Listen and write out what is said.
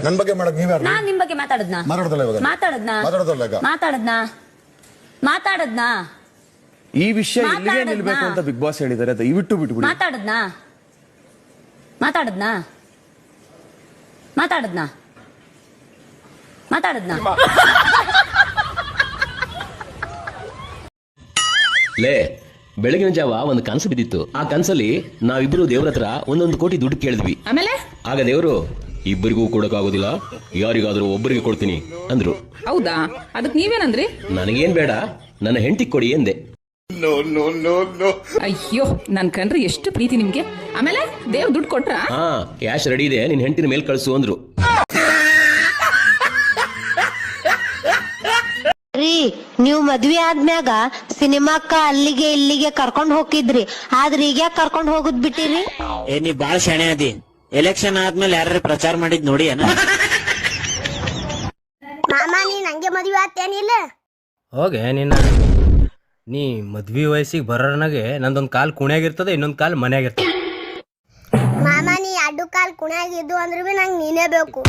ನನ್ನ ಬಗ್ಗೆ ಮಾಡಕ್ ನೀವ್ ಯಾರು? ನಾನ್ ನಿಮ್ ಬಗ್ಗೆ ಮಾತಾಡದ್ನಾ? ಮಾತಾಡೋದಲ್ಲ ಇವಾಗ. ಮಾತಾಡದ್ನಾ? ಈ ವಿಷಯ ಇಲ್ಲಿಗೆ ನಿಲ್ಬೇಕು ಅಂತ ಬಿಗ್ ಬಾಸ್ ಹೇಳಿದ್ದಾರೆ, ದಯವಿಟ್ಟು ಬಿಟ್ಬಿಡಿ. ಮಾತಾಡದ್ನಾ? ಲೇ, ಬೆಳಗಿನ ಜಾವ ಒಂದು ಕನಸು ಬಿದ್ದಿತ್ತು. ಆ ಕನಸಲ್ಲಿ ನಾವಿಬ್ರು ದೇವ್ರ ಹತ್ರ 1 ಕೋಟಿ ದುಡ್ಡು ಕೇಳಿದ್ವಿ. ಆಮೇಲೆ ಆಗ ದೇವರು ಇಬ್ಬರಿಗೂ ಕೊಡಕ್ಕಾಗೋದಿಲ್ಲ, ಯಾರಿಗಾದ್ರೂ ಒಬ್ಬರಿಗೆ ಕೊಡ್ತೀನಿ ಅಂದ್ರು. ಹೌದಾ? ಅದಕ್ಕೆ ನೀವೇನಂದ್ರಿ? ನನಗೇನ್ ಬೇಡ, ನನ್ನ ಹೆಂಡತಿ ಕೊಡಿ ಎಂದೆ. ಅಯ್ಯೋ, ನನ್ ಕಂಡ್ರೆ ಎಷ್ಟು ಪ್ರೀತಿ ನಿಮ್ಗೆ. ಆಮೇಲೆ ದೇವ್ ದುಡ್ಡು ಕೊಟ್ರ? ಹಾ, ಕ್ಯಾಶ್ ರೆಡಿ ಇದೆ, ನಿನ್ ಹೆಂಡತಿನ ಮೇಲ್ ಕಳ್ಸು ಅಂದ್ರು. ರೀ, ನೀವ್ ಮದ್ವೆ ಆದ್ಮ್ಯಾಗ ಸಿನಿಮಾಕ್ಕ ಅಲ್ಲಿಗೆ ಇಲ್ಲಿಗೆ ಕರ್ಕೊಂಡ್ ಹೋಗಿದ್ರಿ, ಆದ್ರೆ ಈಗ ಕರ್ಕೊಂಡ್ ಹೋಗುದ್ ಬಿಟ್ಟಿರಿ? ನೀ ಬಾಳ ಶಾಣೆ ಅದಿ. ಎಲೆಕ್ಷನ್ ಆದ್ಮೇಲೆ ಯಾರು ಪ್ರಚಾರ ಮಾಡಿದ್ ನೋಡಿ ಅನ? ಮಾಮ, ನೀನ್ ಹಂಗೆ ಮದ್ವೆ ಆತೇನಿಲ್ಲ? ಹೋಗೆ ನೀ ಮದ್ವಿ ವಯಸ್ಸಿಗೆ ಬರೋನಾಗೆ ನಂದೊಂದ್ ಕಾಲ್ ಕುಣ್ಯಾಗಿರ್ತದೆ, ಇನ್ನೊಂದ್ ಕಾಲ್ ಮನ್ಯಾಗಿರ್ತದೆ. ಮಾಮ, ನೀ 2 ಕಾಲ್ ಕುಣ್ಯಾಗಿದ್ದು ಅಂದ್ರೂ ಬಿ ನಂಗೆ ನೀನೇ ಬೇಕು.